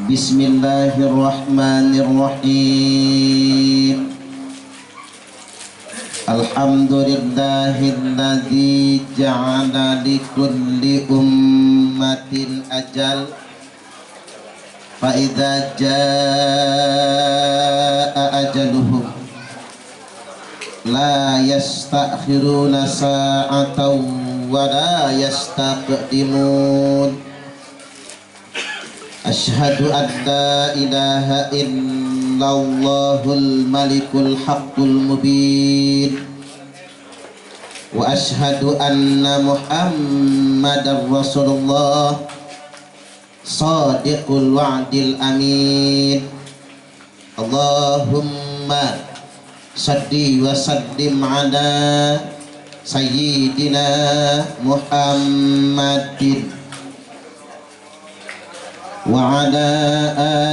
Bismillahirrahmanirrahim. Alhamdulillahilladzi ja'ala likulli ummatin ajal fa idza jaa ajaluhum la yastakhiruna sa'atan wa la yastaqdimun. Asyhadu an la ilaha illallahul malikul haqqul mubin wa asyhadu anna muhammadar rasulullah sadiqul wa'dil amin. Allahumma salli wa sallim ala sayyidina Muhammadin wa ala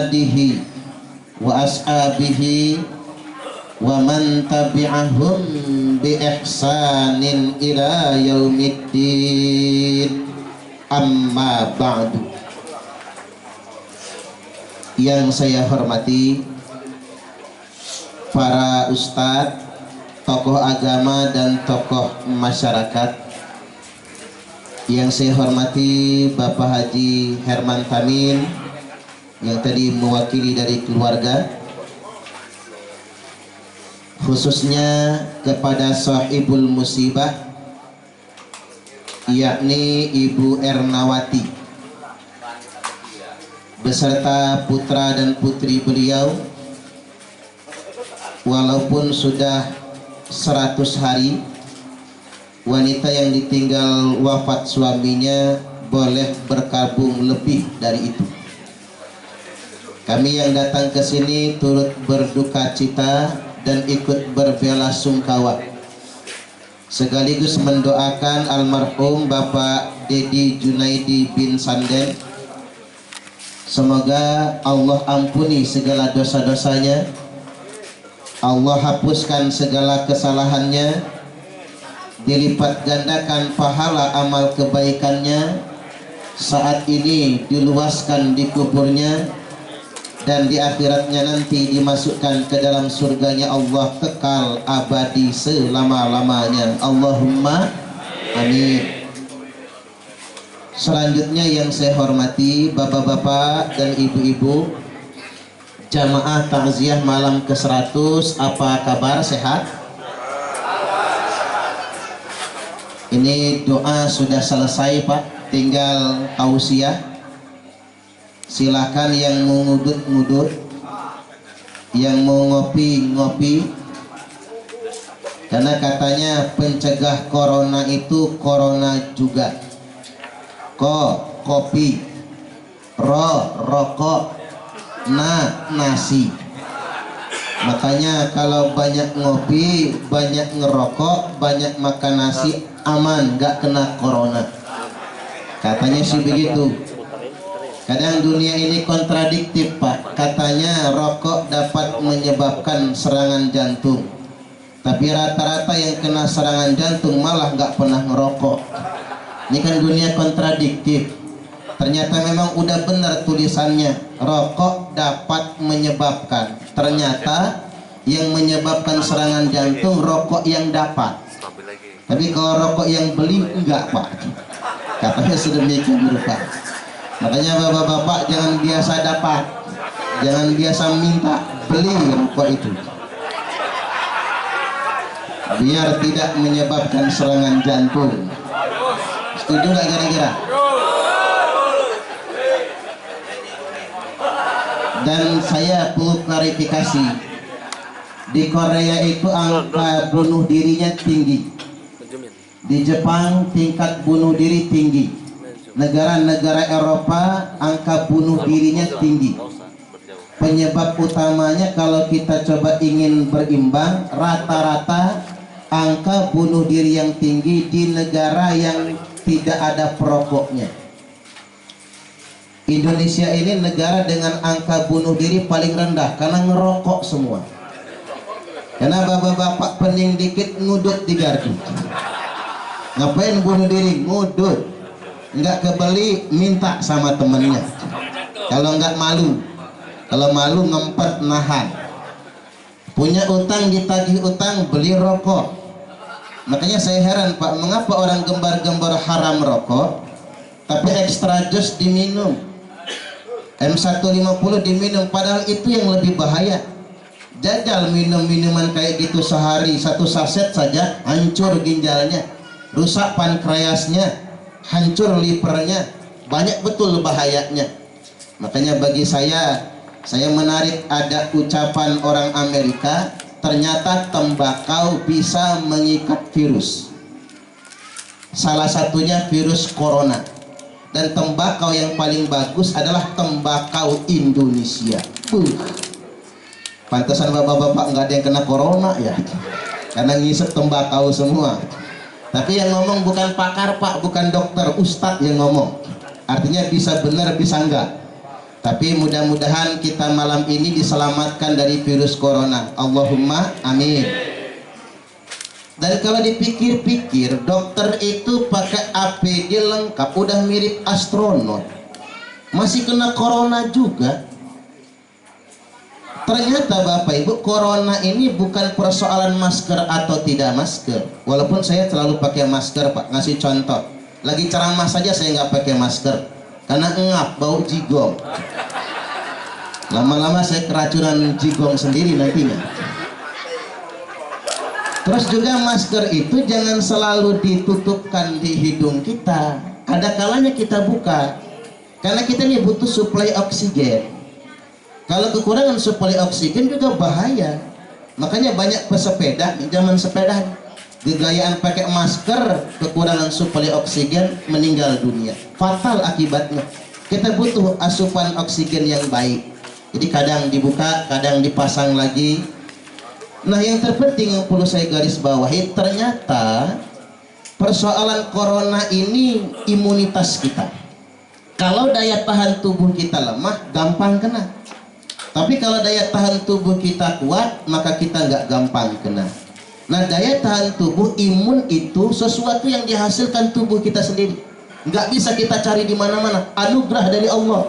alihi wa ashabihi wa man tabi'ahum bi ihsanin ila yaumiddin. Amma ba'du. Yang saya hormati para ustadz, tokoh agama dan tokoh masyarakat. Yang saya hormati Bapak Haji Herman Tamin yang tadi mewakili dari keluarga, khususnya kepada sahibul musibah yakni Ibu Ernawati beserta putra dan putri beliau, walaupun sudah 100 hari, wanita yang ditinggal wafat suaminya boleh berkabung lebih dari itu. Kami yang datang ke sini turut berduka cita dan ikut berbelasungkawa, sekaligus mendoakan almarhum Bapak Dedi Junaidi bin Sanden. Semoga Allah ampuni segala dosa-dosanya, Allah hapuskan segala kesalahannya, dilipat gandakan pahala amal kebaikannya saat ini, diluaskan di kuburnya, dan di akhiratnya nanti dimasukkan ke dalam surganya Allah kekal abadi selama-lamanya. Allahumma amin. Selanjutnya yang saya hormati bapak-bapak dan ibu-ibu jamaah takziah malam ke-100, apa kabar, sehat? Ini doa sudah selesai Pak, tinggal tausiah. Silakan yang mau ngudut-ngudut, yang mau ngopi-ngopi, karena katanya pencegah corona itu corona juga. Kopi, rokok, nasi. Makanya kalau banyak ngopi, banyak ngerokok, banyak makan nasi, aman, gak kena corona. Katanya sih begitu. Kadang dunia ini kontradiktif Pak. Katanya rokok dapat menyebabkan serangan jantung, tapi rata-rata yang kena serangan jantung malah gak pernah ngerokok. Ini kan dunia kontradiktif. Ternyata memang udah benar tulisannya, rokok dapat menyebabkan. Ternyata yang menyebabkan serangan jantung rokok yang dapat. Tapi kalau rokok yang beli enggak Pak. Katanya sedemikian rupa. Makanya bapak-bapak jangan biasa dapat, jangan biasa minta, beli rokok itu, biar tidak menyebabkan serangan jantung. Setuju nggak kira-kira? Dan saya perlu klarifikasi, di Korea itu angka bunuh dirinya tinggi, di Jepang tingkat bunuh diri tinggi, negara-negara Eropa angka bunuh dirinya tinggi. Penyebab utamanya kalau kita coba ingin berimbang, rata-rata angka bunuh diri yang tinggi di negara yang tidak ada perokoknya. Indonesia ini negara dengan angka bunuh diri paling rendah karena ngerokok semua. Karena bapak-bapak pening dikit ngudut di gardu. Ngapain bunuh diri? Ngudut. Nggak kebeli, minta sama temennya. Kalau nggak malu, kalau malu ngempet nahan. Punya utang ditagih utang, beli rokok. Makanya saya heran Pak, mengapa orang gembar-gembar haram rokok tapi extra jus diminum, M150 diminum, padahal itu yang lebih bahaya. Jajal minum minuman kayak gitu sehari, satu saset saja hancur ginjalnya, rusak pankreasnya, hancur livernya, banyak betul bahayanya. Makanya bagi saya menarik ada ucapan orang Amerika, ternyata tembakau bisa mengikat virus. Salah satunya virus corona. Dan tembakau yang paling bagus adalah tembakau Indonesia. Pantesan bapak-bapak nggak ada yang kena corona ya, karena ngisep tembakau semua. Tapi yang ngomong bukan pakar Pak, bukan dokter, ustadz yang ngomong. Artinya bisa benar bisa enggak. Tapi mudah-mudahan kita malam ini diselamatkan dari virus corona. Allahumma amin. Dan kalau dipikir-pikir, dokter itu pakai APD lengkap, udah mirip astronot, masih kena corona juga. Ternyata Bapak Ibu, corona ini bukan persoalan masker atau tidak masker. Walaupun saya selalu pakai masker Pak, ngasih contoh. Lagi ceramah saja saya nggak pakai masker, karena ngap, bau jigong. Lama-lama saya keracunan jigong sendiri nantinya. Terus juga masker itu jangan selalu ditutupkan di hidung kita. Ada kalanya kita buka, karena kita ini butuh suplai oksigen. Kalau kekurangan suplai oksigen juga bahaya. Makanya banyak pesepeda zaman sepeda gegayaan pakai masker, kekurangan suplai oksigen, meninggal dunia. Fatal akibatnya. Kita butuh asupan oksigen yang baik. Jadi kadang dibuka, kadang dipasang lagi. Nah, yang terpenting yang perlu saya garis bawahi, ternyata persoalan corona ini imunitas kita. Kalau daya tahan tubuh kita lemah, gampang kena. Tapi kalau daya tahan tubuh kita kuat, maka kita nggak gampang kena. Nah, daya tahan tubuh, imun itu sesuatu yang dihasilkan tubuh kita sendiri. Nggak bisa kita cari di mana-mana, anugerah dari Allah.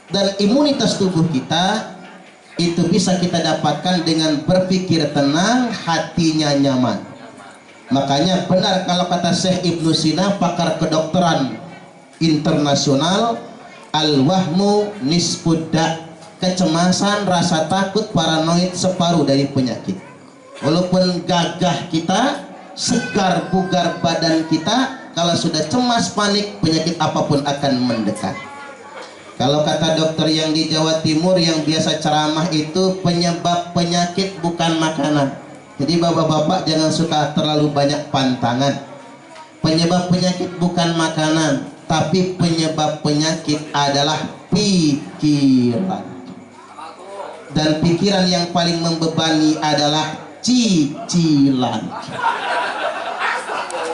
Dan imunitas tubuh kita itu bisa kita dapatkan dengan berpikir tenang, hatinya nyaman. Makanya benar kalau kata Syekh Ibnu Sina, pakar kedokteran internasional, al-wahmu nisfudda, kecemasan, rasa takut, paranoid separuh dari penyakit. Walaupun gagah kita, segar bugar badan kita, kalau sudah cemas panik, penyakit apapun akan mendekat. Kalau kata dokter yang di Jawa Timur yang biasa ceramah itu, penyebab penyakit bukan makanan. Jadi bapak-bapak jangan suka terlalu banyak pantangan. Penyebab penyakit bukan makanan, tapi penyebab penyakit adalah pikiran. Dan pikiran yang paling membebani adalah cicilan.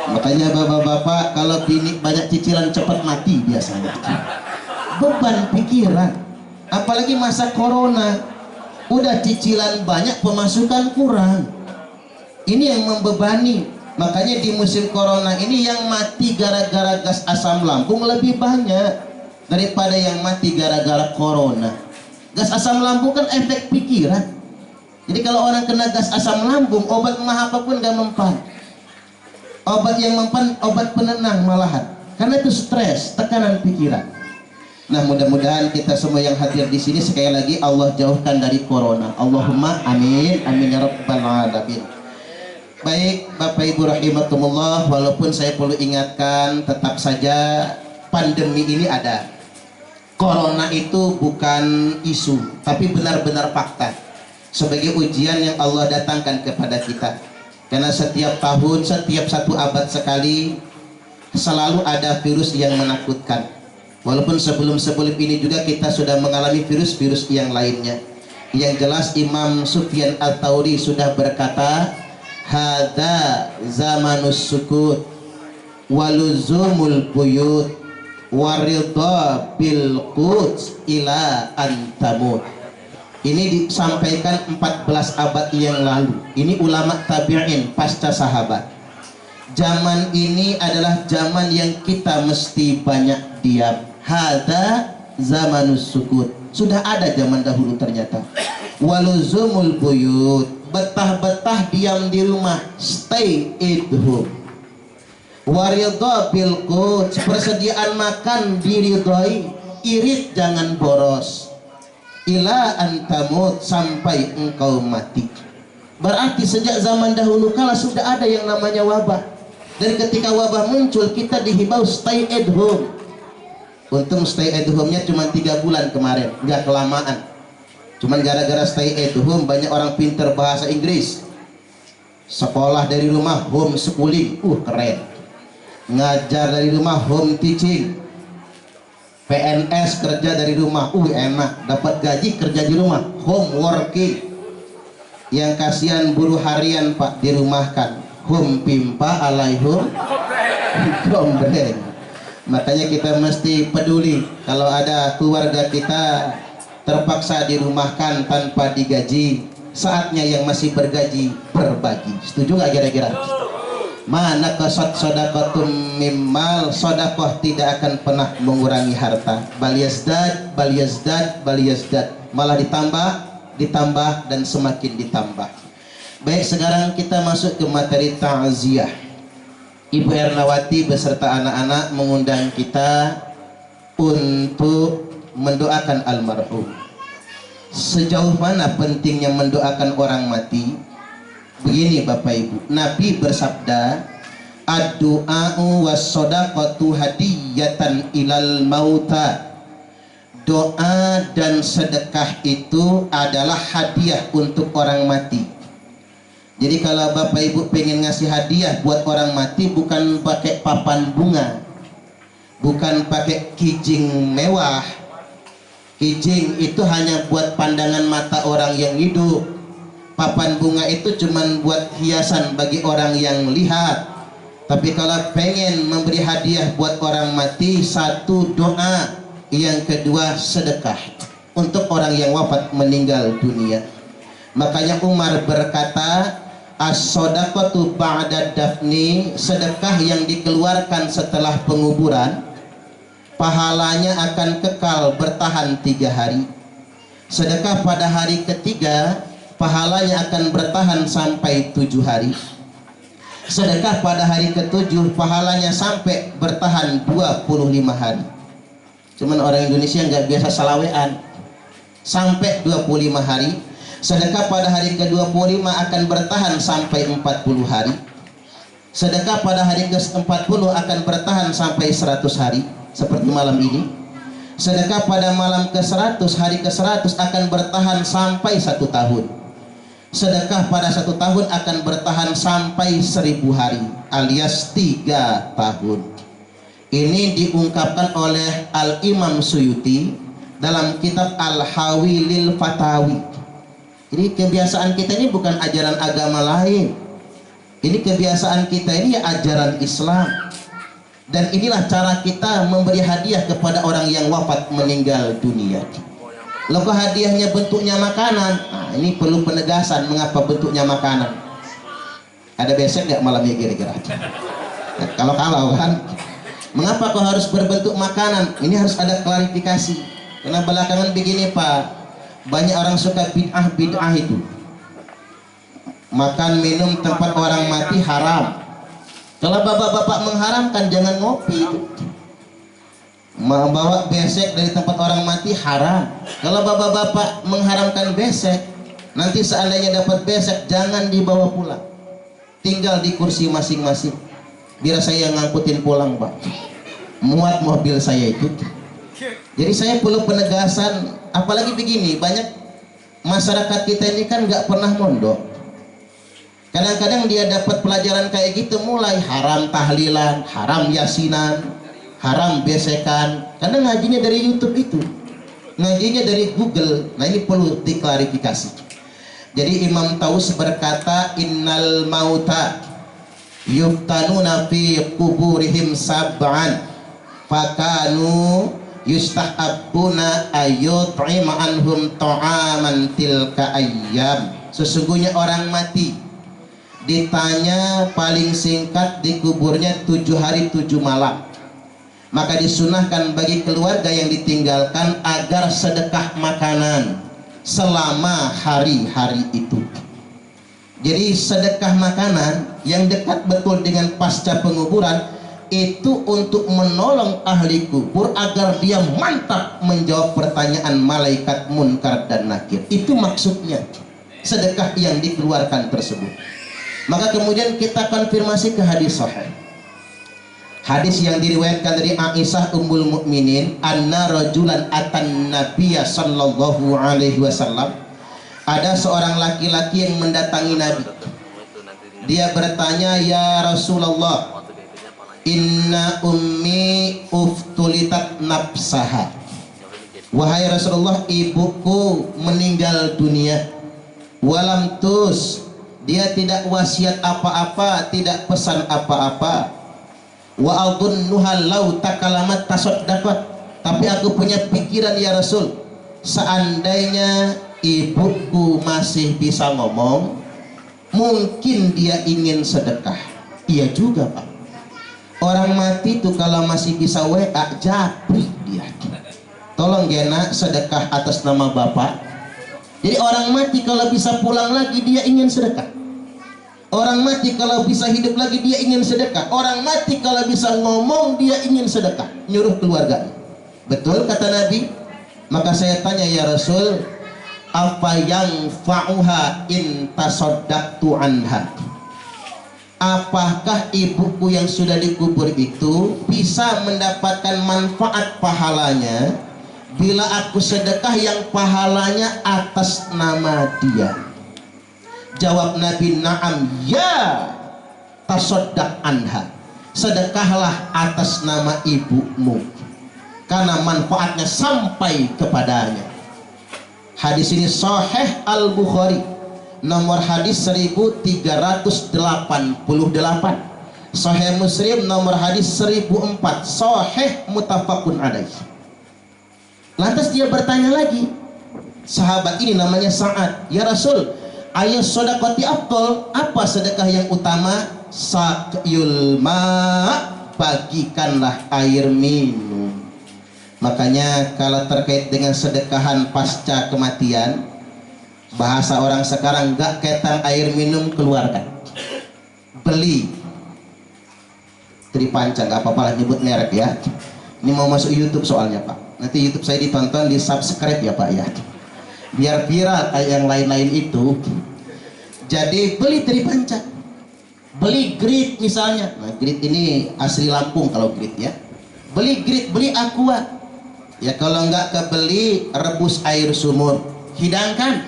Makanya bapak-bapak kalau bini banyak cicilan cepat mati biasanya. Beban pikiran, apalagi masa corona, udah cicilan banyak, pemasukan kurang. Ini yang membebani. Makanya di musim corona ini yang mati gara-gara gas asam lambung lebih banyak daripada yang mati gara-gara corona. Gas asam lambung kan efek pikiran. Jadi kalau orang kena gas asam lambung, obat mah apapun gak mempan. Obat yang mempan, obat penenang malahan. Karena itu stres, tekanan pikiran. Nah, mudah-mudahan kita semua yang hadir di sini sekali lagi Allah jauhkan dari corona. Allahumma amin, amin ya rabbal alamin. Baik, Bapak Ibu rahimakumullah, walaupun saya perlu ingatkan, tetap saja pandemi ini ada. Corona itu bukan isu, tapi benar-benar fakta. Sebagai ujian yang Allah datangkan kepada kita. Karena setiap tahun, setiap 1 abad sekali, selalu ada virus yang menakutkan. Walaupun sebelum-sebelum ini juga kita sudah mengalami virus-virus yang lainnya. Yang jelas Imam Sufyan Ats-Tsauri sudah berkata, hadza zamanus sukut waluzumul buyut waridha bil quds ila antamut. Ini disampaikan 14 abad yang lalu. Ini ulama tabi'in pasca sahabat. Zaman ini adalah zaman yang kita mesti banyak diam. Hadza zamanus sukut. Sudah ada zaman dahulu ternyata. Waluzumul buyut, betah-betah diam di rumah, stay at home. Waridha bil qut, persediaan makan diridhoi, irit jangan boros. Ila antamut, sampai engkau mati. Berarti sejak zaman dahulu kala sudah ada yang namanya wabah. Dan ketika wabah muncul, kita dihimbau stay at home. Untung stay at home-nya cuma 3 bulan kemarin, nggak kelamaan. Cuman gara-gara stay at home banyak orang pinter bahasa Inggris. Sekolah dari rumah, home schooling, keren. Ngajar dari rumah, home teaching. PNS kerja dari rumah, enak. Dapat gaji kerja di rumah, home working. Yang kasihan buruh harian Pak, dirumahkan, home pimpa alaihum gombreng. Makanya kita mesti peduli kalau ada keluarga kita terpaksa dirumahkan tanpa digaji. Saatnya yang masih bergaji berbagi. Setuju nggak kira-kira? Mana kasat sodakotum mimmal, sodakoh tidak akan pernah mengurangi harta. Baliyazdad, baliyazdad, baliyazdad, malah ditambah dan semakin ditambah. Baik, sekarang kita masuk ke materi ta'ziah. Ibu Ernawati beserta anak-anak mengundang kita untuk mendoakan almarhum. Sejauh mana pentingnya mendoakan orang mati? Begini Bapak Ibu, Nabi bersabda, ad-du'a'u was-shadaqatu hadiyatan ilal mauta. Doa dan sedekah itu adalah hadiah untuk orang mati. Jadi kalau Bapak Ibu pengen ngasih hadiah buat orang mati, bukan pakai papan bunga, bukan pakai kijing mewah. Kijing itu hanya buat pandangan mata orang yang hidup. Papan bunga itu cuman buat hiasan bagi orang yang lihat. Tapi kalau pengen memberi hadiah buat orang mati, satu doa, yang kedua sedekah untuk orang yang wafat meninggal dunia. Makanya Umar berkata, as-shadaqatu ba'da dafni, sedekah yang dikeluarkan setelah penguburan pahalanya akan kekal bertahan 3 hari. Sedekah pada hari ketiga pahalanya akan bertahan sampai 7 hari. Sedekah pada hari ke-7 pahalanya sampai bertahan 25 hari. Cuman orang Indonesia nggak biasa salawean, sampai 25 hari. Sedekah pada hari ke-25 akan bertahan sampai 40 hari. Sedekah pada hari ke-40 akan bertahan sampai 100 hari, seperti malam ini. Sedekah pada malam ke-100, hari ke-100 akan bertahan sampai 1 tahun. Sedekah pada 1 tahun akan bertahan sampai 1000 hari, alias 3 tahun. Ini diungkapkan oleh Al-Imam Suyuti dalam kitab Al-Hawilil Fatawi. Jadi kebiasaan kita ini bukan ajaran agama lain. Ini kebiasaan kita ini ajaran Islam. Dan inilah cara kita memberi hadiah kepada orang yang wafat meninggal dunia. Loh, kok hadiahnya bentuknya makanan? Nah, ini perlu penegasan mengapa bentuknya makanan. Ada besek nggak malamnya kira-kira? Nah, kalau kan, mengapa kok harus berbentuk makanan? Ini harus ada klarifikasi. Karena belakangan begini Pak, banyak orang suka bid'ah itu. Makan minum tempat orang mati haram. Kalau bapak-bapak mengharamkan, jangan ngopi. Membawa besek dari tempat orang mati haram. Kalau bapak-bapak mengharamkan besek, nanti seandainya dapat besek, jangan dibawa pulang. Tinggal di kursi masing-masing. Biar saya yang ngangkutin pulang Pak. Muat mobil saya itu. Jadi saya perlu penegasan. Apalagi begini, banyak masyarakat kita ini kan nggak pernah mondok. Kadang-kadang dia dapat pelajaran kayak gitu, mulai haram tahlilan, haram yasinan, haram besekan. Karena ngajinya dari YouTube itu, ngajinya dari Google. Nah ini perlu diklarifikasi. Jadi Imam Taus berkata, innal mauta yuftanuna fi kuburihim sab'an fakanu yustahabbuna ayyut'ima anhum ta'aman tilka ayyam. Sesungguhnya orang mati ditanya paling singkat di kuburnya 7 hari 7 malam. Maka disunahkan bagi keluarga yang ditinggalkan agar sedekah makanan selama hari-hari itu. Jadi sedekah makanan yang dekat betul dengan pasca penguburan itu untuk menolong ahli kubur agar dia mantap menjawab pertanyaan malaikat munkar dan nakir. Itu maksudnya sedekah yang dikeluarkan tersebut. Maka kemudian kita konfirmasi ke hadis sahih. Hadis yang diriwayatkan dari Aisyah Ummul Mukminin, anna rajulan atan nabiyya sallallahu alaihi wasallam. Ada seorang laki-laki yang mendatangi Nabi. Dia bertanya, "Ya Rasulullah, inna ummi uftulitat nafsaha." Wahai Rasulullah, ibuku meninggal dunia. Walam tus, dia tidak wasiat apa-apa, tidak pesan apa-apa. Wa adunnuha law takalamat tasaddaqat. Tapi aku punya pikiran ya Rasul, seandainya ibuku masih bisa ngomong, mungkin dia ingin sedekah. Iya juga Pak, orang mati tuh kalau masih bisa WA japri dia, tolong gena sedekah atas nama bapak. Jadi orang mati kalau bisa pulang lagi dia ingin sedekah. Orang mati kalau bisa hidup lagi dia ingin sedekah. Orang mati kalau bisa ngomong dia ingin sedekah, nyuruh keluarganya. Betul kata Nabi. Maka saya tanya, ya Rasul, apa yang fa'uha in tasaddaqtu anha? Apakah ibuku yang sudah dikubur itu bisa mendapatkan manfaat pahalanya bila aku sedekah yang pahalanya atas nama dia? Jawab Nabi, na'am ya tasaddaq anha, sedekahlah atas nama ibumu karena manfaatnya sampai kepadanya. Hadis ini sahih Al-Bukhari, nomor hadis 1388. Sahih Muslim nomor hadis 1004. Sahih muttafaqun alaih. Lantas dia bertanya lagi, sahabat ini namanya Sa'ad, ya Rasul, ayat sedekati afdol, apa sedekah yang utama? Saqyul ma, bagikanlah air minum. Makanya kalau terkait dengan sedekahan pasca kematian, bahasa orang sekarang, gak ketang air minum keluarkan, beli Tripanca, gak apa-apa lah nyebut merek ya. Ini mau masuk YouTube soalnya Pak, nanti YouTube saya ditonton, di subscribe ya Pak ya, biar viral kayak yang lain-lain itu. Jadi beli Tripanca, beli Grit misalnya. Nah, Grit ini asli Lampung kalau Grit ya. Beli Grit, beli Aqua. Ya kalau nggak kebeli, rebus air sumur, hidangkan.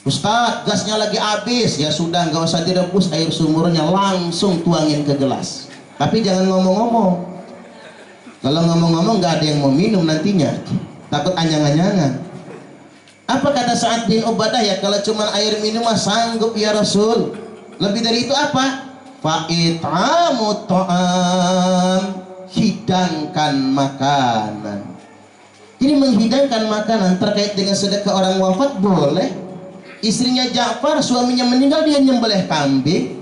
Ustadz, gasnya lagi habis. Ya sudah, nggak usah direbus air sumurnya, langsung tuangin ke gelas. Tapi jangan ngomong-ngomong. Kalau ngomong-ngomong nggak ada yang mau minum nantinya, takut anyang-anyangan. Apa kata Sa'ad bin Ubadah, ya kalau cuma air minum mah sanggup ya Rasul. Lebih dari itu apa? Fa'it'amu ta'am, hidangkan makanan. Ini menghidangkan makanan terkait dengan sedekah orang wafat boleh. Istrinya Ja'far, suaminya meninggal, dia nyembelih kambing.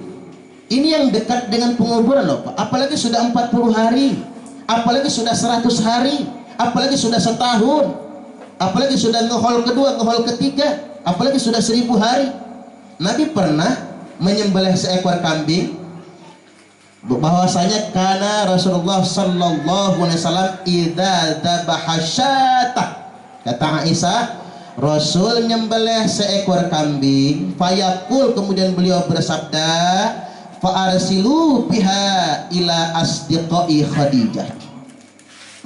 Ini yang dekat dengan penguburan loh Pak. Apalagi sudah 40 hari, apalagi sudah 100 hari, apalagi sudah setahun, apalagi sudah ngehol kedua, ngehol ketiga, apalagi sudah 1000 hari. Nabi pernah menyembelih seekor kambing. Bahwasanya karena Rasulullah sallallahu alaihi wasallam idza dzabaha syatah, kata Aisyah, Rasul nyembelih seekor kambing, fayaqul, kemudian beliau bersabda, fa arsilu biha ila asdiqai Khadijah.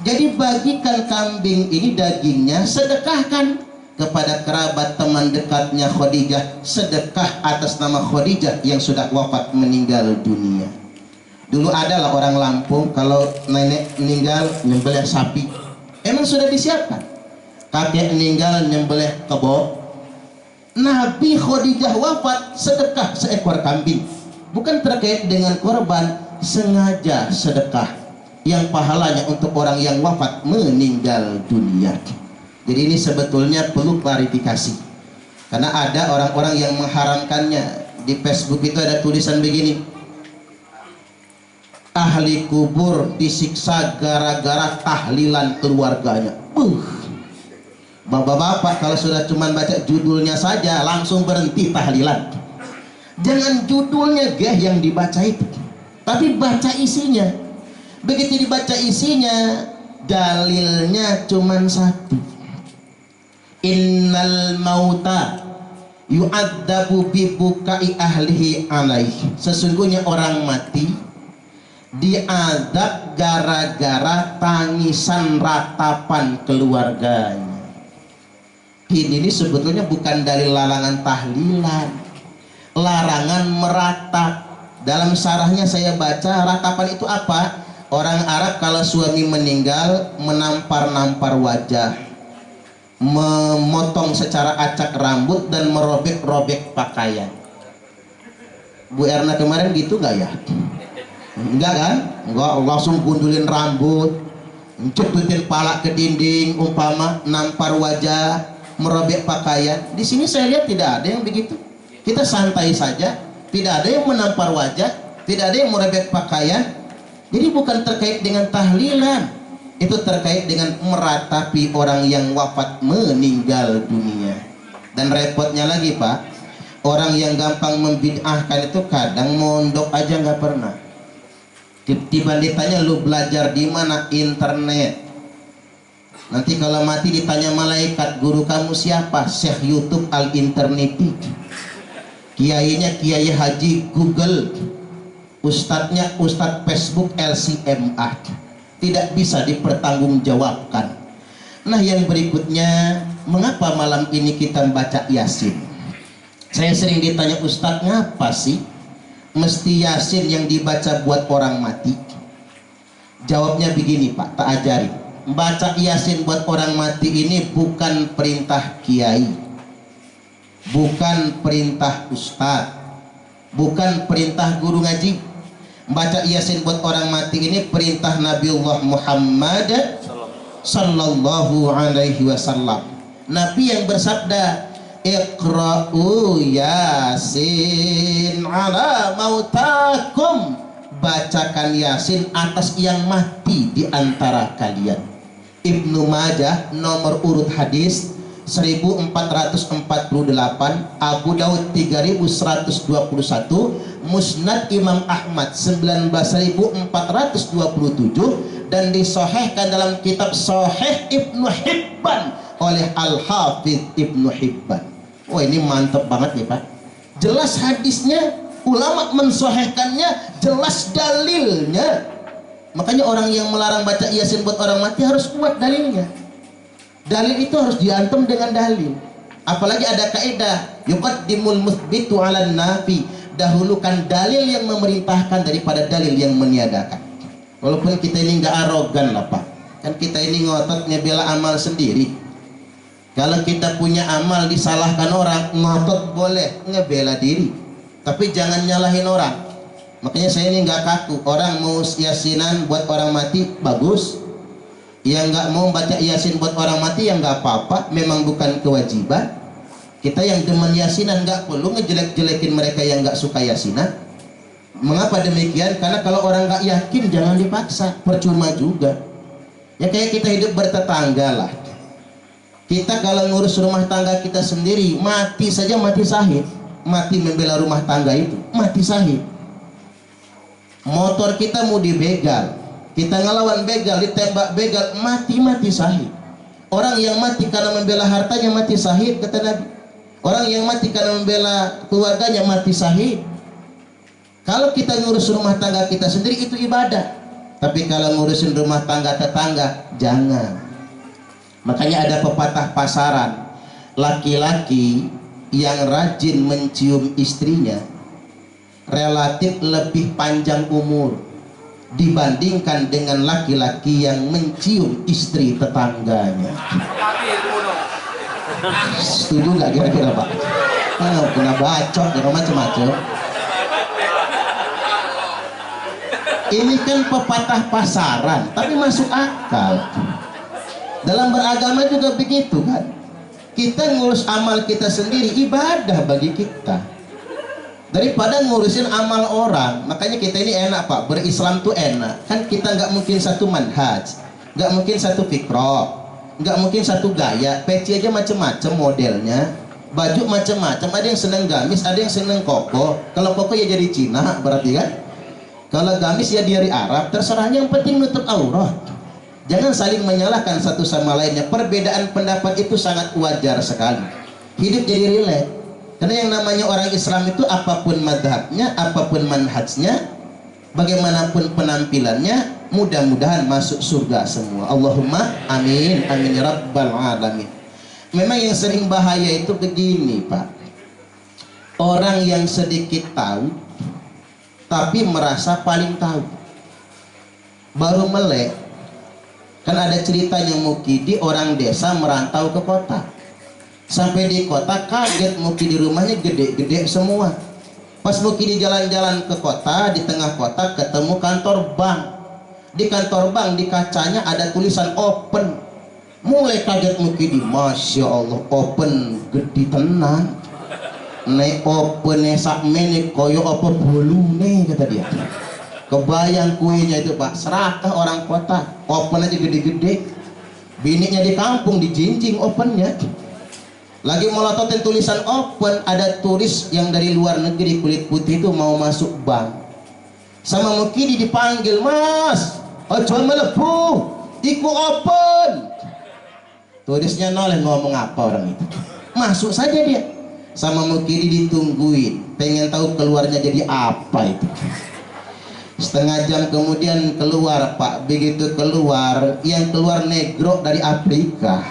Jadi bagikan kambing ini dagingnya, sedekahkan kepada kerabat teman dekatnya Khadijah, sedekah atas nama Khadijah yang sudah wafat meninggal dunia. Dulu adalah orang Lampung kalau nenek meninggal nyembelih sapi, emang sudah disiapkan. Kakek meninggal nyembelih kebo. Nabi Khadijah wafat, sedekah seekor kambing, bukan terkait dengan korban, sengaja sedekah yang pahalanya untuk orang yang wafat meninggal dunia. Jadi ini sebetulnya perlu klarifikasi, karena ada orang-orang yang mengharamkannya. Di Facebook itu ada tulisan begini, ahli kubur disiksa gara-gara tahlilan keluarganya. Bapak-bapak kalau sudah cuma baca judulnya saja langsung berhenti tahlilan. Jangan judulnya yang dibaca itu, tapi baca isinya. Begitu dibaca isinya, dalilnya cuma satu. Innal mauta yu'adzabu bi bukai ahlihi alaihi. Sesungguhnya orang mati diadab gara-gara tangisan ratapan keluarganya. Ini sebetulnya bukan dalil larangan tahlilan, larangan meratap. Dalam syarahnya saya baca, ratapan itu apa? Orang Arab kalau suami meninggal menampar-nampar wajah, memotong secara acak rambut dan merobek-robek pakaian. Bu Erna kemarin gitu nggak ya? Enggak kan? Enggak, langsung gundulin rambut, cetutin pala ke dinding, umpama nampar wajah, merobek pakaian. Di sini saya lihat tidak ada yang begitu. Kita santai saja, tidak ada yang menampar wajah, tidak ada yang merobek pakaian. Jadi bukan terkait dengan tahlilan, itu terkait dengan meratapi orang yang wafat meninggal dunia. Dan repotnya lagi Pak, orang yang gampang membid'ahkan itu kadang mondok aja nggak pernah. Tiba-tiba ditanya lu belajar di mana? Internet. Nanti kalau mati ditanya malaikat, guru kamu siapa? Syekh YouTube al-interneti. Kiainya Kiai Haji Google. Ustadznya Ustadz Facebook LCMA. Tidak bisa dipertanggungjawabkan. Nah yang berikutnya, mengapa malam ini kita baca Yasin? Saya sering ditanya, Ustadz ngapa sih mesti Yasin yang dibaca buat orang mati? Jawabnya begini Pak, tak ajari. Baca Yasin buat orang mati ini bukan perintah kiai, bukan perintah ustadz, bukan perintah guru ngaji. Baca Yasin buat orang mati ini perintah Nabiullah Muhammad sallallahu alaihi wasallam. Nabi yang bersabda, Iqra'u Yasin ala mautakum. Bacakan Yasin atas yang mati di antara kalian. Ibnu Majah nomor urut hadis 1448, Abu Daud 3121, Musnad Imam Ahmad 19427, dan disahihkan dalam kitab Sahih Ibnu Hibban oleh Al-Hafidz Ibnu Hibban. Wah ini mantap banget ya Pak. Jelas hadisnya, ulama mensahihkannya, jelas dalilnya. Makanya orang yang melarang baca Yasin buat orang mati harus kuat dalilnya. Dalil itu harus diantem dengan dalil. Apalagi ada kaidah yuqaddimul muthbitu 'alan nafi. Dahulukan dalil yang memerintahkan daripada dalil yang meniadakan. Walaupun kita ini nggak arogan lah Pak. Kan kita ini ngotot ngebela amal sendiri. Kalau kita punya amal disalahkan orang, ngotot boleh ngebela diri. Tapi jangan nyalahin orang. Makanya saya ini nggak kaku. Orang mau yasinan buat orang mati bagus. Yang nggak mau baca Yasin buat orang mati yang nggak apa-apa, memang bukan kewajiban. Kita yang demen Yasinan nggak perlu ngejelek-jelekin mereka yang nggak suka Yasinan. Mengapa demikian? Karena kalau orang nggak yakin jangan dipaksa, percuma juga. Ya kayak kita hidup bertetangga lah. Kita kalau ngurus rumah tangga kita sendiri, mati saja mati syahid. Mati membela rumah tangga itu, mati syahid. Motor kita mau dibegal, kita ngelawan begal, ditembak begal, mati syahid. Orang yang mati karena membela hartanya mati syahid, kata Nabi. Orang yang mati karena membela keluarganya mati syahid. Kalau kita ngurus rumah tangga kita sendiri itu ibadah. Tapi kalau ngurusin rumah tangga tetangga, jangan. Makanya ada pepatah pasaran, laki-laki yang rajin mencium istrinya relatif lebih panjang umur dibandingkan dengan laki-laki yang mencium istri tetangganya. Setuju nggak kira-kira Pak? Kena bacok, kena macam-macam. Ini kan pepatah pasaran, tapi masuk akal. Dalam beragama juga begitu kan. Kita ngurus amal kita sendiri, ibadah bagi kita. daripada ngurusin amal orang. Makanya kita ini enak Pak, berislam tuh enak kan, kita nggak mungkin satu manhaj, nggak mungkin satu fikroh, nggak mungkin satu gaya. Peci aja macem-macem modelnya, baju macem-macem, ada yang seneng gamis, ada yang seneng koko. Kalau koko ya jadi Cina berarti kan, kalau gamis ya dari Arab, terserahnya, yang penting nutup aurat. Jangan saling menyalahkan satu sama lainnya. Perbedaan pendapat itu sangat wajar sekali, hidup jadi rileks. Karena yang namanya orang Islam itu apapun madhabnya, apapun manhajnya, bagaimanapun penampilannya, mudah-mudahan masuk surga semua. Allahumma amin, amin ya rabbal alamin. Memang yang sering bahaya itu begini Pak, orang yang sedikit tahu tapi merasa paling tahu, baru melek. Kan ada ceritanya Mukidi, orang desa merantau ke kota. Sampai di kota kaget, Mukidi rumahnya gede-gede semua. Pas Mukidi jalan-jalan ke kota, di tengah kota ketemu kantor bank. Di kantor bank, di kacanya ada tulisan open. Mulai kaget Mukidi, Masya Allah, open gede tenan. Nek open sak menit koyo apa bolune, kata dia. Kebayang kuenya itu Pak, serakah orang kota, open aja gede-gede. Biniknya di kampung dijinjing opennya. Lagi melototin tulisan open, ada turis yang dari luar negeri kulit putih itu mau masuk bank. Sama Mukidi dipanggil, Mas, ojo melebu, iku open. Turisnya noleh, ngomong apa orang itu? Masuk saja dia. Sama Mukidi ditungguin, pengen tahu keluarnya jadi apa itu. Setengah jam kemudian keluar Pak. Begitu keluar, yang keluar negro dari Afrika.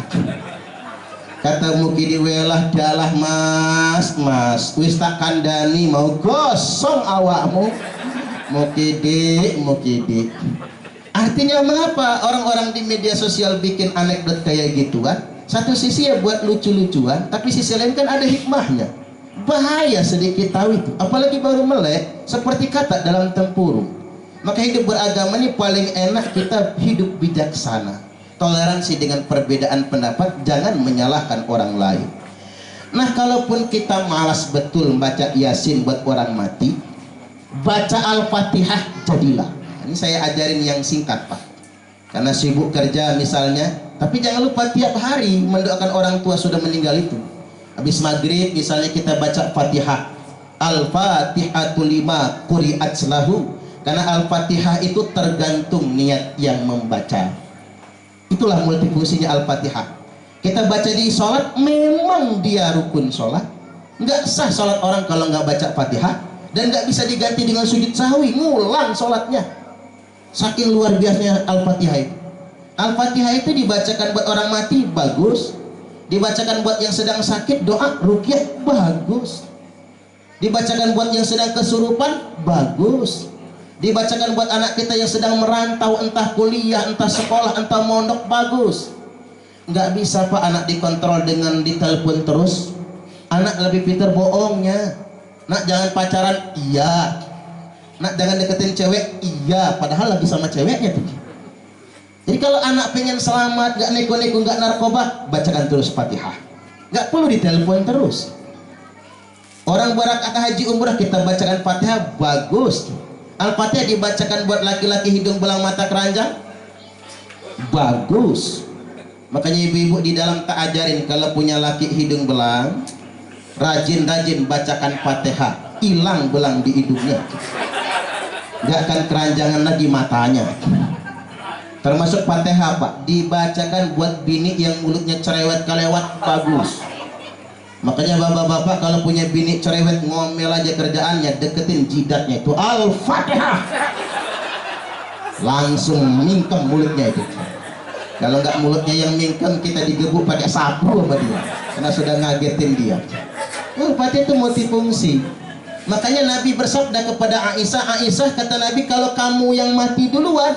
Kata Mukidi, welah dalah mas, wis tak kandani mau gosong awakmu. Mukidi. Artinya mengapa orang-orang di media sosial bikin anekdot kayak gitu kan? Satu sisi ya buat lucu-lucuan, tapi sisi lain kan ada hikmahnya. Bahaya sedikit tahu itu, apalagi baru melek, seperti kata dalam tempurung. Maka hidup beragama ini paling enak kita hidup bijaksana. Toleransi dengan perbedaan pendapat, jangan menyalahkan orang lain. Nah, kalaupun kita malas betul baca Yasin buat orang mati, baca Al-Fatihah jadilah. Ini saya ajarin yang singkat Pak, karena sibuk kerja misalnya. Tapi jangan lupa tiap hari mendoakan orang tua sudah meninggal itu. Habis maghrib misalnya kita baca Fatihah, Al-Fatihatu lima quri'at lahu. Karena Al-Fatihah itu tergantung niat yang membaca. Itulah multifungsinya Al-Fatihah. Kita baca di sholat, memang dia rukun sholat. Nggak sah sholat orang kalau nggak baca Fatihah, dan nggak bisa diganti dengan sujud sahwi, ngulang sholatnya. Saking luar biasanya Al-Fatihah itu. Al-Fatihah itu dibacakan buat orang mati, bagus. Dibacakan buat yang sedang sakit, doa ruqyah, bagus. Dibacakan buat yang sedang kesurupan, bagus. Dibacakan buat anak kita yang sedang merantau, entah kuliah, entah sekolah, entah mondok, bagus. Nggak bisa Pak anak dikontrol dengan ditelepon terus. Anak lebih pintar bohongnya. Nak jangan pacaran, iya. Nak jangan deketin cewek, iya. Padahal lagi sama ceweknya tuh. Jadi kalau anak pengen selamat, nggak neko-neko, nggak narkoba, bacakan terus Fatihah. Nggak perlu ditelepon terus. Orang berakad haji umrah kita bacakan Fatihah, bagus. Al-Fatihah dibacakan buat laki-laki hidung belang mata keranjang, bagus. Makanya ibu-ibu di dalam tak ajarin kalau punya laki hidung belang, rajin-rajin bacakan Fatihah, hilang belang di hidungnya, nggak akan keranjangan lagi matanya. Termasuk Fatihah Pak, dibacakan buat bini yang mulutnya cerewet kelewat, bagus. Makanya bapak-bapak kalau punya bini cerewet ngomel aja kerjaannya, deketin jidatnya itu Al-Fatihah, langsung mingkem mulutnya itu. Kalau nggak mulutnya yang mingkem, kita digebuk pakai sapu sama dia, karena sudah ngagetin dia. Al-Fatihah itu multifungsi. Makanya Nabi bersabda kepada Aisyah, Aisyah kata Nabi, kalau kamu yang mati duluan,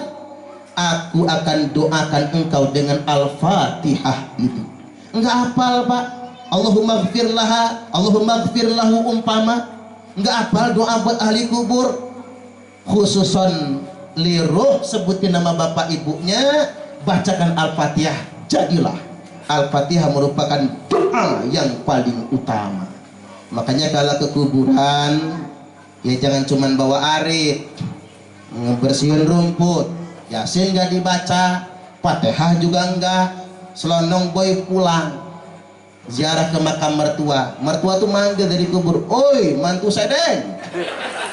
aku akan doakan engkau dengan Al-Fatihah itu. Enggak hafal Pak, Allahumma gfir laha, Allahumma gfir lahu umpama. Enggak hafal doa buat ahli kubur, khususon liruh, sebutin nama bapak ibunya, bacakan Al-Fatihah, jadilah. Al-Fatihah merupakan doa yang paling utama. Makanya kalau ke kuburan, Ya jangan cuman bawa arit, ngebersihin rumput, Yasin nggak dibaca, Fatihah juga enggak, selonong boy pulang ziarah ke makam mertua. Mertua tuh manggil dari kubur, oi mantu sedeng.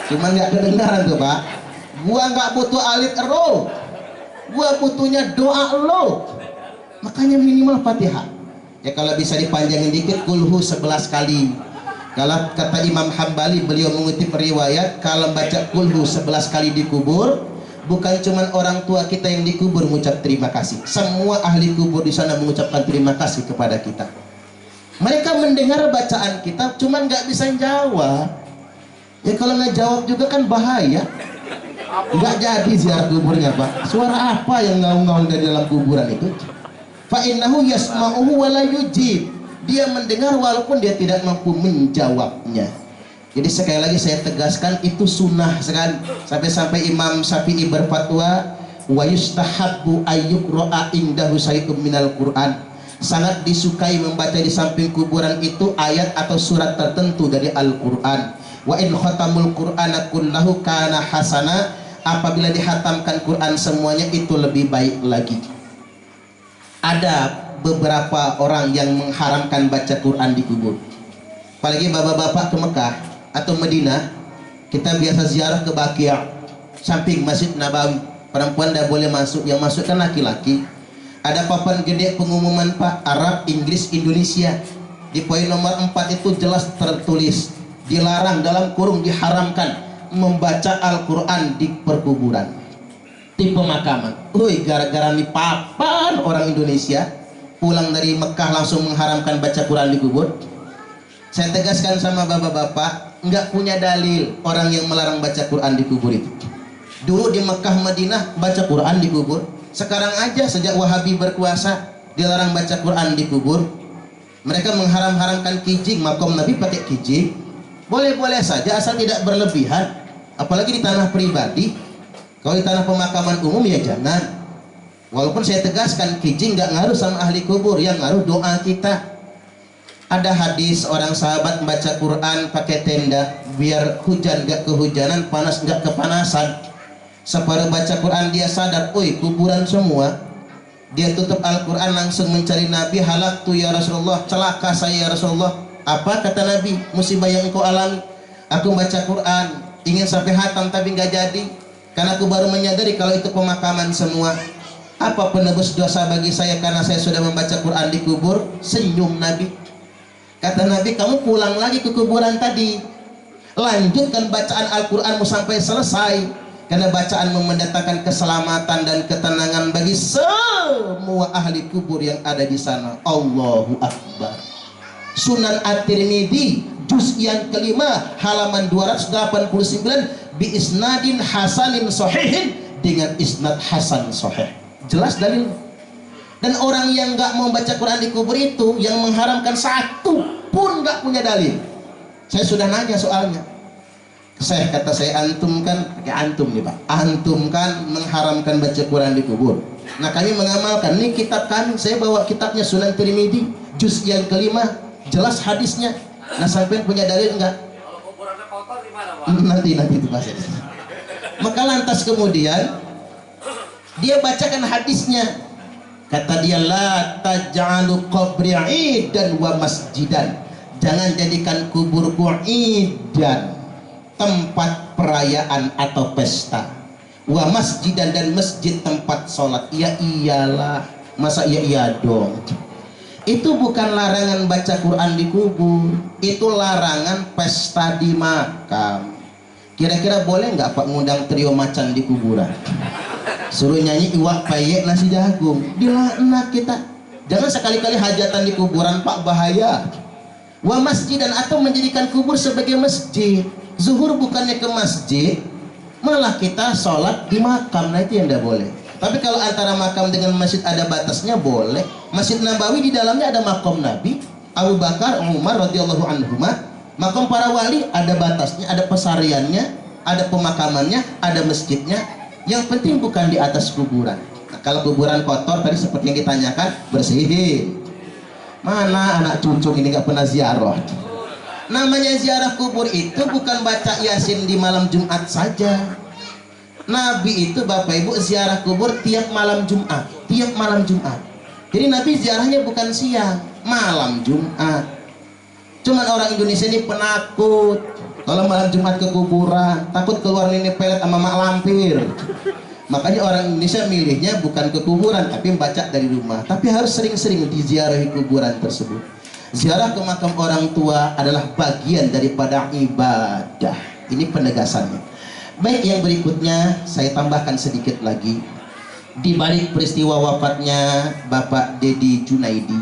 Cuman nggak kedengaran tuh Pak. Gua nggak butuh alit ero, gua butuhnya doa lo. Makanya minimal Fatihah. Ya kalau bisa dipanjangin dikit, kulhu 11 kali. Kalau kata Imam Hambali, beliau mengutip riwayat, kalau baca kulhu 11 kali dikubur, bukan cuma orang tua kita yang dikubur mengucap terima kasih, semua ahli kubur di sana mengucapkan terima kasih kepada kita. Mereka mendengar bacaan kita, cuman nggak bisa jawab. Ya kalau nggak jawab juga kan bahaya. Nggak jadi ziarah kuburnya Pak. Suara apa yang ngaung-ngaung dari dalam kuburan itu? Fa innahu yasma'uhu wa la yujib. Dia mendengar walaupun dia tidak mampu menjawabnya. Jadi sekali lagi saya tegaskan, itu sunnah sekali. Sampai-sampai Imam Syafi'i berfatwa, wa yustahabbu ayyuqra'a indahu syai'un minal Qur'an. Sangat disukai membaca di samping kuburan itu ayat atau surat tertentu dari Al-Qur'an. Wa in khatamul Qur'ana kullahu kana hasana. Apabila dihatamkan Quran semuanya itu lebih baik lagi. Ada beberapa orang yang mengharamkan baca Quran di kubur. Apalagi bapak-bapak ke Mekah atau Madinah, kita biasa ziarah ke Baqi', samping Masjid Nabawi. Perempuan tidak boleh masuk, yang masuk kan laki-laki. Ada papan gede pengumuman Pak, Arab, Inggris, Indonesia. Di poin nomor 4 itu jelas tertulis, dilarang dalam kurung diharamkan membaca Al-Quran di perkuburan, di pemakaman. Gara-gara nih papan orang Indonesia pulang dari Mekah langsung mengharamkan baca Quran di kubur. Saya tegaskan sama bapak-bapak, nggak punya dalil orang yang melarang baca Quran di kubur itu. Dulu di Mekah Madinah baca Quran di kubur. Sekarang aja sejak Wahabi berkuasa dilarang baca Quran di kubur. Mereka mengharam-haramkan kijing, makom Nabi pakai kijing. Boleh-boleh saja asal tidak berlebihan. Apalagi di tanah pribadi. Kalau di tanah pemakaman umum ya jangan. Walaupun saya tegaskan kijing nggak ngaruh sama ahli kubur, yang ngaruh doa kita. Ada hadis orang sahabat membaca Quran pakai tenda biar hujan gak kehujanan, panas gak kepanasan. Separuh baca Quran dia sadar, oi kuburan semua. Dia tutup Al-Quran langsung mencari Nabi. Halaktu ya Rasulullah, celaka saya ya Rasulullah. Apa kata Nabi? Musibah yang engkau alami. Aku baca Quran ingin sampai hatam tapi nggak jadi, karena aku baru menyadari kalau itu pemakaman semua. Apa penebus dosa bagi saya karena saya sudah membaca Quran di kubur? Senyum Nabi. Kata Nabi, kamu pulang lagi ke kuburan tadi, lanjutkan bacaan Al-Quranmu sampai selesai. Karena bacaan mendatangkan keselamatan dan ketenangan bagi semua ahli kubur yang ada di sana. Allahu Akbar. Sunan At-Tirmidzi juz yang kelima halaman 289 bi isnadin hasanin sahihin, dengan isnad hasan sahih. Jelas dalil. Dan orang yang nggak mau baca Quran di kubur itu, yang mengharamkan satu pun nggak punya dalil. Saya sudah nanya soalnya. Saya kata saya, antum kan, pakai antum nih Pak, antum kan mengharamkan baca Quran di kubur. Nah kami mengamalkan, ini kitab kami, saya bawa kitabnya Sunan Tirmidzi juz yang kelima, jelas hadisnya. Nah sampai punya dalil enggak? Kalau kuburannya kotor gimana Pak? Nanti itu Pak. Maka lantas kemudian dia bacakan hadisnya. Kata dia, la taj'alu qabri idan wa masjidan. Jangan jadikan kuburku idan, tempat perayaan atau pesta, wa masjidan, dan masjid tempat sholat. Ya iyalah, masa iya dong. Itu bukan larangan baca Quran di kubur, itu larangan pesta di makam. Kira-kira boleh nggak Pak ngundang trio macan di kuburan? Suruh nyanyi iwak payek nasi jagung, dilaknat kita. Jangan sekali-kali hajatan di kuburan Pak, bahaya. Wa masjidan, atau menjadikan kubur sebagai masjid. Zuhur bukannya ke masjid, malah kita sholat di makam. Nah itu yang tidak boleh. Tapi kalau antara makam dengan masjid ada batasnya, boleh. Masjid Nabawi di dalamnya ada makam Nabi, Abu Bakar, Umar radhiyallahu anhuma. Makam para wali ada batasnya, ada pesariannya, ada pemakamannya, ada masjidnya. Yang penting bukan di atas kuburan. Nah, kalau kuburan kotor tadi seperti yang ditanyakan, bersihin. Mana anak cucu ini nggak pernah ziarah? Namanya ziarah kubur itu bukan baca Yasin di malam Jumat saja. Nabi itu Bapak Ibu ziarah kubur tiap malam Jumat, tiap malam Jumat. Jadi Nabi ziarahnya bukan siang, malam Jumat. Cuman orang Indonesia ini penakut. Kalau malam Jumat ke kuburan, takut keluar ini pelet sama mak lampir. Makanya orang Indonesia milihnya bukan ke kuburan, tapi membaca dari rumah. Tapi harus sering-sering diziarahi kuburan tersebut. Ziarah ke makam orang tua adalah bagian daripada ibadah. Ini penegasannya. Baik, yang berikutnya saya tambahkan sedikit lagi. Di balik peristiwa wafatnya Bapak Dedi Junaidi,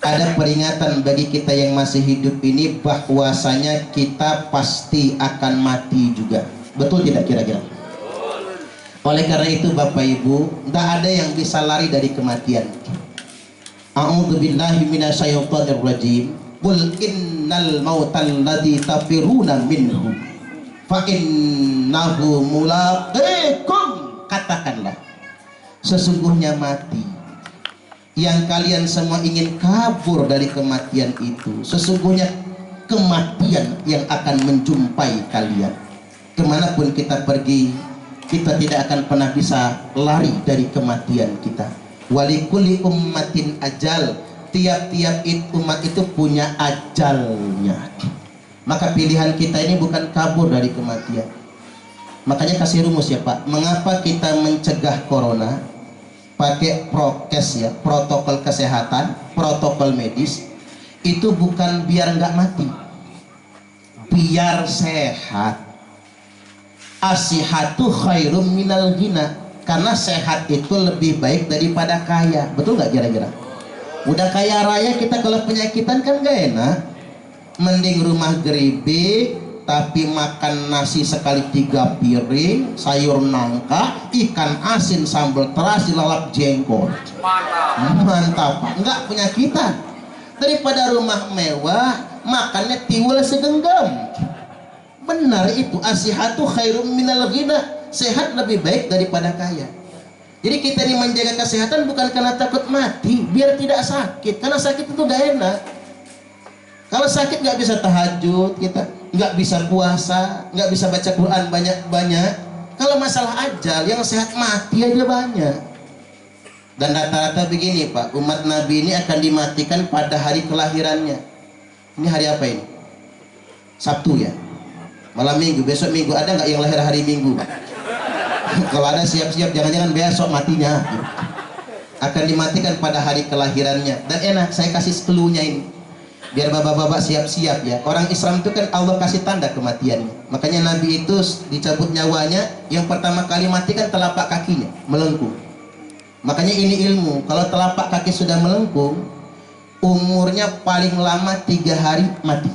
ada peringatan bagi kita yang masih hidup ini bahwasanya kita pasti akan mati juga. Betul tidak kira-kira? Oleh karena itu Bapak Ibu, tidak ada yang bisa lari dari kematian. A'udzubillahi minasyaitonir rajim. Qul innal mautal ladzi tafiruna minhu fa innahu mulaqikum. Katakanlah, sesungguhnya mati yang kalian semua ingin kabur dari kematian itu, sesungguhnya kematian yang akan menjumpai kalian. Kemanapun kita pergi, kita tidak akan pernah bisa lari dari kematian kita. Walikulli ummatin ajal, tiap-tiap umat itu punya ajalnya. Maka pilihan kita ini bukan kabur dari kematian. Makanya kasih rumus ya Pak, mengapa kita mencegah corona? Pakai prokes ya, protokol kesehatan, protokol medis. Itu bukan biar nggak mati, biar sehat. Asihatu khairum minal ghina, karena sehat itu lebih baik daripada kaya. Betul nggak kira-kira? Udah kaya raya kita kalau penyakitan kan nggak enak. Mending rumah geribik tapi makan nasi sekali 3 piring, sayur nangka, ikan asin, sambal terasi, lalap jengkol. Mantap, enggak penyakitan. Daripada rumah mewah, makannya tiwul segenggam. Benar itu, asihatu khairum minal ghina. Sehat lebih baik daripada kaya. Jadi kita ini menjaga kesehatan bukan karena takut mati, biar tidak sakit. Karena sakit itu gak enak. Kalau sakit nggak bisa tahajud, kita nggak bisa puasa, nggak bisa baca Quran banyak-banyak. Kalau masalah ajal, yang sehat mati aja banyak. Dan rata-rata begini Pak, umat Nabi ini akan dimatikan pada hari kelahirannya. Ini hari apa ini? Sabtu ya? Malam Minggu, besok Minggu. Ada nggak yang lahir hari Minggu Pak? Kalau ada siap-siap, jangan-jangan besok matinya. Akan dimatikan pada hari kelahirannya. Dan enak, saya kasih clue-nya ini. Biar bapak-bapak siap-siap ya. Orang Islam itu kan Allah kasih tanda kematiannya. Makanya Nabi itu dicabut nyawanya, yang pertama kali mati kan telapak kakinya melengkung. Makanya ini ilmu, kalau telapak kaki sudah melengkung, umurnya paling lama 3 hari mati.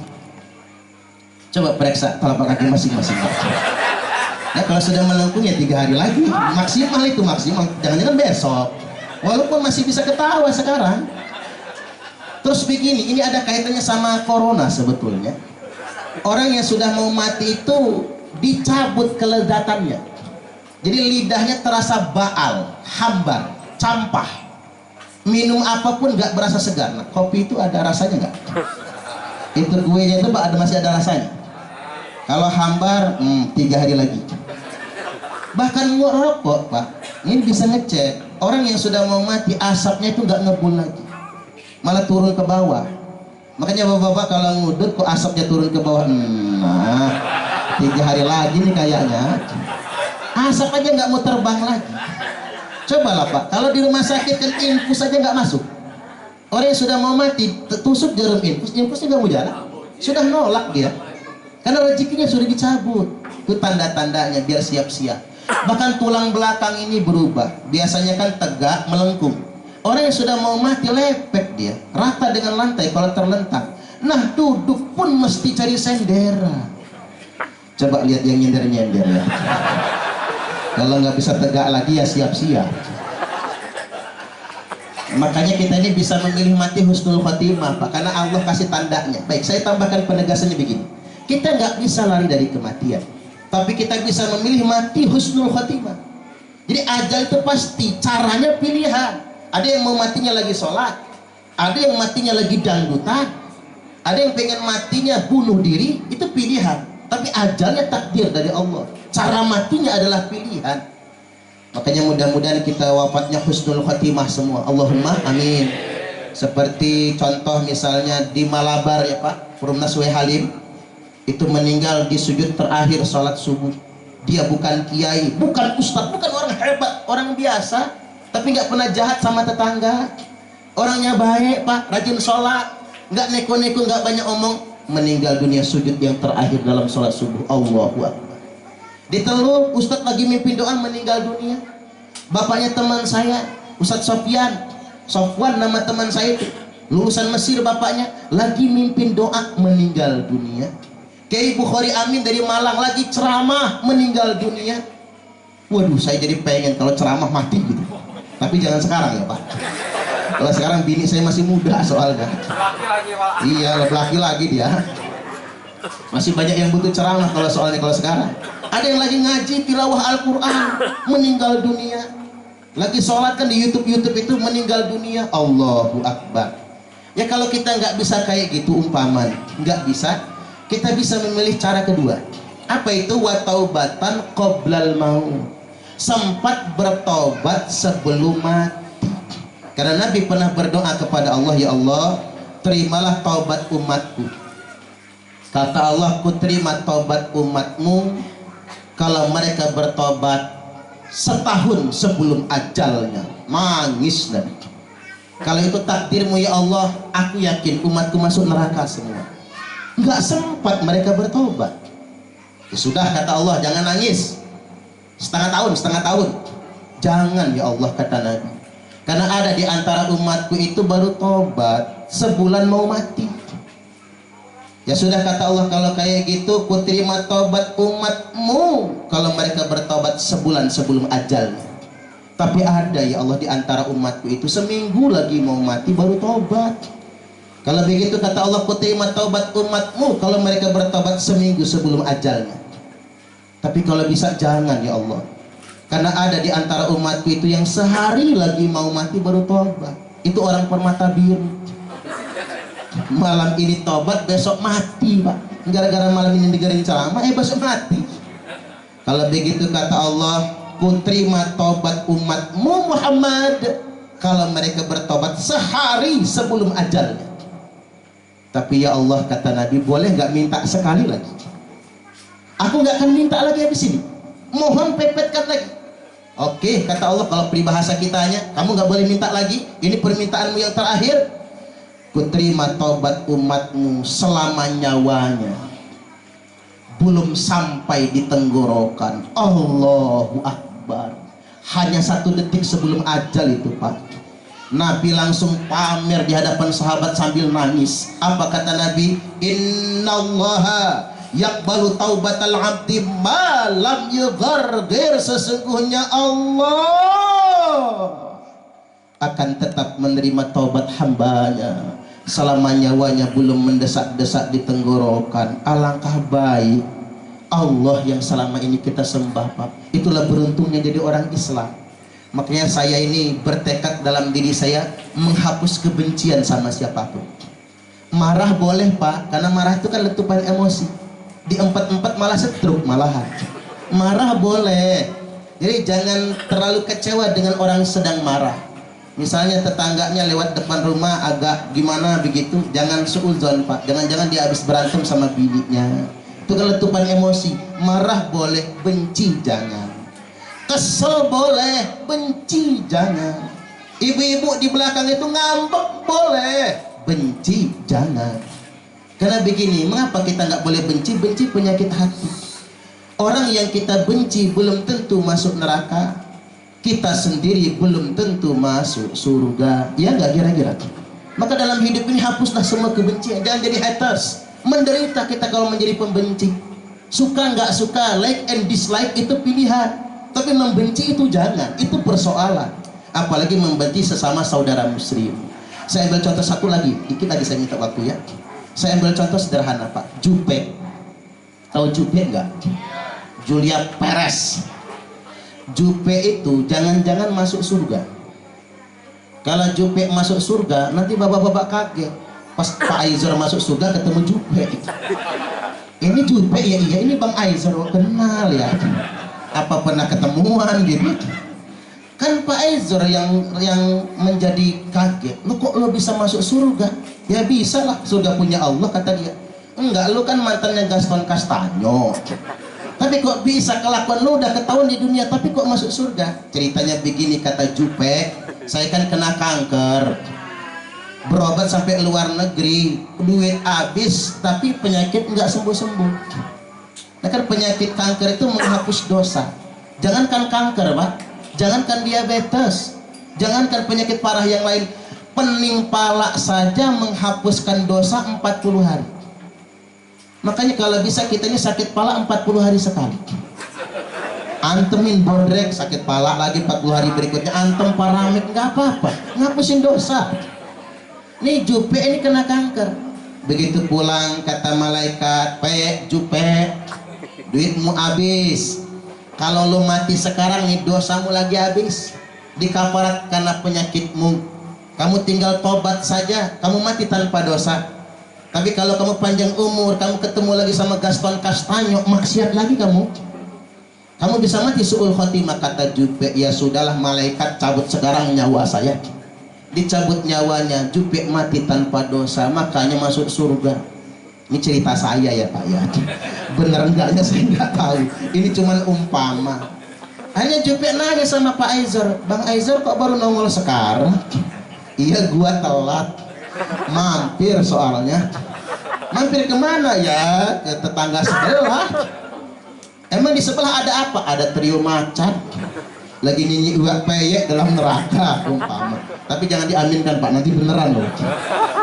Coba periksa telapak kaki masing-masing. Nah kalau sudah melengkung ya 3 hari lagi. Maksimal itu, maksimal. Jangan-jangan besok. Walaupun masih bisa ketawa sekarang. Terus begini, ini ada kaitannya sama corona sebetulnya. Orang yang sudah mau mati itu dicabut kelezatannya. Jadi lidahnya terasa baal, hambar, campah. Minum apapun nggak berasa segar. Nah, kopi itu ada rasanya nggak? Itu kuenya itu masih ada rasanya. Kalau hambar, 3 hari lagi. Bahkan ngerokok Pak, ini bisa ngecek. Orang yang sudah mau mati, asapnya itu nggak ngebul lagi, malah turun ke bawah. Makanya bapak-bapak kalau ngudut kok asapnya turun ke bawah, nah 3 hari lagi nih kayaknya asap aja nggak mau terbang lagi. Cobalah Pak, kalau di rumah sakit kan infus aja nggak masuk. Orang yang sudah mau mati tusuk jarum infusnya nggak mau jalan, sudah nolak dia, karena rezekinya sudah dicabut. Itu tanda-tandanya, biar siap-siap. Bahkan tulang belakang ini berubah, biasanya kan tegak melengkung. Orang yang sudah mau mati lepek dia, rata dengan lantai kalau terlentang. Nah duduk pun mesti cari sendera. Coba lihat yang nyender-nyender ya. Kalau nggak bisa tegak lagi ya siap-siap. Makanya kita ini bisa memilih mati husnul khotimah Pak, karena Allah kasih tandanya. Baik, saya tambahkan penegasannya begini. Kita nggak bisa lari dari kematian, tapi kita bisa memilih mati husnul khotimah. Jadi ajal itu pasti, caranya pilihan. Ada yang mau matinya lagi sholat, ada yang matinya lagi dangdutan, Ada yang pengen matinya bunuh diri, itu pilihan. Tapi ajalnya takdir dari Allah. Cara matinya adalah pilihan. Makanya mudah-mudahan kita wafatnya husnul khatimah semua. Allahumma amin. Seperti contoh misalnya di Malabar ya Pak, Perumnas W Halim itu meninggal di sujud terakhir sholat subuh. Dia bukan kiai, bukan ustadz, bukan orang hebat, orang biasa, tapi nggak pernah jahat sama tetangga. Orangnya baik Pak, rajin sholat, nggak neko-neko, nggak banyak omong. Meninggal dunia sujud yang terakhir dalam sholat subuh. Allahu Akbar. Di Teluk, ustadz lagi mimpin doa meninggal dunia. Bapaknya teman saya, Ustadz Sofwan nama teman saya itu, lulusan Mesir bapaknya, lagi mimpin doa meninggal dunia. Kiai Bukhari Amin dari Malang lagi ceramah meninggal dunia. Waduh, saya jadi pengen kalau ceramah mati gitu. Tapi jangan sekarang ya Pak. Kalau sekarang bini saya masih muda soalnya. Laki-laki Pak. Iya, laki-laki dia. Masih banyak yang butuh ceramah kalau soalnya kalau sekarang. Ada yang lagi ngaji tilawah Al-Quran meninggal dunia. Lagi sholat kan di YouTube itu meninggal dunia. Allahu Akbar. Ya kalau kita nggak bisa kayak gitu umpaman, nggak bisa, kita bisa memilih cara kedua. Apa itu? Wa taubatan qoblal maut. Sempat bertobat sebelum mati. Karena Nabi pernah berdoa kepada Allah, ya Allah, terimalah taubat umatku. Kata Allah, ku terima taubat umatmu kalau mereka bertobat setahun sebelum ajalnya. Nangis Nabi. Kalau itu takdirmu ya Allah, aku yakin umatku masuk neraka semua. Nggak sempat mereka bertobat. Ya sudah, kata Allah, jangan nangis. Setengah tahun. Jangan ya Allah, kata Nabi. Karena ada di antara umatku itu baru tobat sebulan mau mati. Ya sudah, kata Allah, kalau kayak gitu ku terima tobat umatmu kalau mereka bertobat sebulan sebelum ajalnya. Tapi ada ya Allah di antara umatku itu seminggu lagi mau mati baru tobat. Kalau begitu, kata Allah, ku terima tobat umatmu kalau mereka bertobat seminggu sebelum ajalnya. Tapi kalau bisa jangan ya Allah. Karena ada di antara umatku itu yang sehari lagi mau mati baru tobat. Itu orang permata biru. Malam ini tobat, besok mati Pak. Gara-gara malam ini dengerin ceramah, besok mati. Kalau begitu, kata Allah, ku terima tobat umatmu Muhammad kalau mereka bertobat sehari sebelum ajalnya. Tapi ya Allah, kata Nabi, boleh nggak minta sekali lagi? Aku nggak akan minta lagi habis ini. Mohon pepetkan lagi. Oke, kata Allah, kalau peribahasa kitanya, kamu nggak boleh minta lagi. Ini permintaanmu yang terakhir. Ku terima taubat umatmu selama nyawanya belum sampai di tenggorokan. Allahu Akbar. Hanya 1 detik sebelum ajal itu Pak, Nabi langsung pamer di hadapan sahabat sambil nangis. Apa kata Nabi? Innallaha yaqbalu taubatal abdi ma lam yughargir. Sesungguhnya Allah akan tetap menerima taubat hambanya selama nyawanya belum mendesak-desak di tenggorokan. Alangkah baik Allah yang selama ini kita sembah Pak. Itulah beruntungnya jadi orang Islam. Makanya saya ini bertekad dalam diri saya menghapus kebencian sama siapapun. Marah boleh Pak, karena marah itu kan letupan emosi. Di empat malah setruk malahan. Marah boleh. Jadi jangan terlalu kecewa dengan orang sedang marah. Misalnya tetangganya lewat depan rumah agak gimana begitu, jangan suudzon Pak. Jangan-jangan dia habis berantem sama bininya. Itu kan letupan emosi. Marah boleh, benci jangan. Kesel boleh, benci jangan. Ibu-ibu di belakang itu ngambek boleh, benci jangan. Karena begini, mengapa kita nggak boleh benci? Benci penyakit hati. Orang yang kita benci belum tentu masuk neraka. Kita sendiri belum tentu masuk surga. Ya nggak kira-kira? Maka dalam hidup ini hapuslah semua kebencian. Jangan jadi haters. Menderita kita kalau menjadi pembenci. Suka nggak suka, like and dislike itu pilihan. Tapi membenci itu jangan. Itu persoalan. Apalagi membenci sesama saudara muslim. Saya ambil contoh satu lagi. Dikit lagi saya minta waktu ya. Saya ambil contoh sederhana Pak. Jupe. Tahu Jupe nggak? Julia Perez. Jupe itu jangan-jangan masuk surga. Kalau Jupe masuk surga, nanti bapak-bapak kaget. Pas Pak Aizor masuk surga ketemu Jupe. Ini Jupe ya, iya ini Bang Aizor, kenal ya. Apa pernah ketemuan gitu? Kan Pak Aizor yang menjadi kaget. Lu kok lu bisa masuk surga? Ya bisa lah, surga punya Allah kata dia. Enggak, lu kan mantannya Gaston Castanyo. Tapi kok bisa kelakuan lu udah ketahuan di dunia, tapi kok masuk surga? Ceritanya begini kata Jupe, saya kan kena kanker, berobat sampai luar negeri, duit habis, tapi penyakit nggak sembuh-sembuh. Nah kan penyakit kanker itu menghapus dosa. Jangankan kanker Pak, jangankan diabetes, jangankan penyakit parah yang lain, pening pala saja menghapuskan dosa 40 hari. Makanya kalau bisa kita ini sakit pala 40 hari sekali. Antemin bodrek sakit pala lagi 40 hari berikutnya antem paramik, nggak apa-apa, ngapusin dosa. Nih Jupe ini kena kanker, begitu pulang kata malaikat, Jupe, duitmu habis. Kalau lu mati sekarang nih dosamu lagi habis, dikafarat karena penyakitmu. Kamu tinggal tobat saja, kamu mati tanpa dosa. Tapi kalau kamu panjang umur, kamu ketemu lagi sama Gaston Castanyo, maksiat lagi kamu bisa mati su'ul khotimah. Kata Jupe, ya sudahlah malaikat, cabut sekarang nyawa saya. Dicabut nyawanya, Jupe mati tanpa dosa, makanya masuk surga. Ini cerita saya ya Pak ya, bener enggaknya saya nggak tahu, ini cuman umpama. Hanya Jupe nanya sama Pak Aizor, Bang Aizor kok baru nongol sekarang? Iya gua telat, mampir soalnya. Mampir kemana ya? Ke tetangga sebelah. Emang di sebelah ada apa? Ada trio macan lagi nyanyi uak peyek dalam neraka umpama. Tapi jangan diaminkan Pak, nanti beneran loh.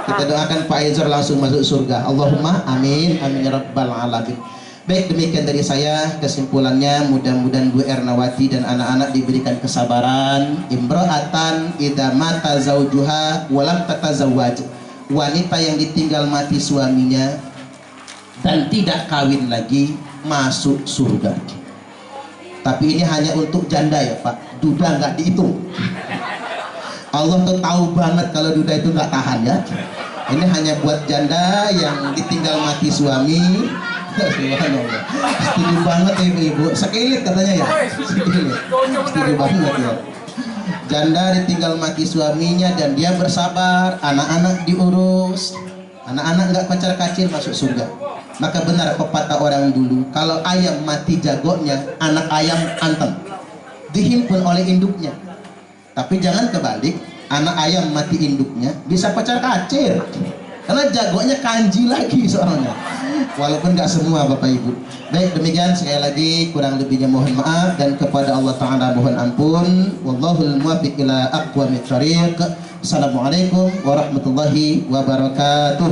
Kita doakan Pak Aizor langsung masuk surga. Allahumma amin, amin ya rabbal alamin. Baik, demikian dari saya kesimpulannya, mudah-mudahan Bu Ernawati dan anak-anak diberikan kesabaran. Imro'atan idza mata zaujuha walam tatazawwaj, wanita yang ditinggal mati suaminya dan tidak kawin lagi masuk surga. Tapi ini hanya untuk janda ya Pak, duda nggak dihitung. Allah tuh tahu banget kalau duda itu nggak tahan ya. Ini hanya buat janda yang ditinggal mati suami. Subhanallah. Setuju banget ya ibu-ibu. Sekilit katanya ya. Setuju banget ya. Janda ditinggal mati suaminya dan dia bersabar, anak-anak diurus, anak-anak nggak pacar kacir masuk surga. Maka benar pepatah orang dulu, kalau ayam mati jagonya, anak ayam antem, dihimpun oleh induknya. Tapi jangan kebalik, anak ayam mati induknya bisa pacar kacir, karena jagonya kanji lagi soalnya. Walaupun nggak semua Bapak Ibu. Baik, demikian sekali lagi, kurang lebihnya mohon maaf dan kepada Allah Ta'ala mohon ampun. Wallahul muwaffiq ila aqwamit thoriq. Assalamualaikum warahmatullahi wabarakatuh.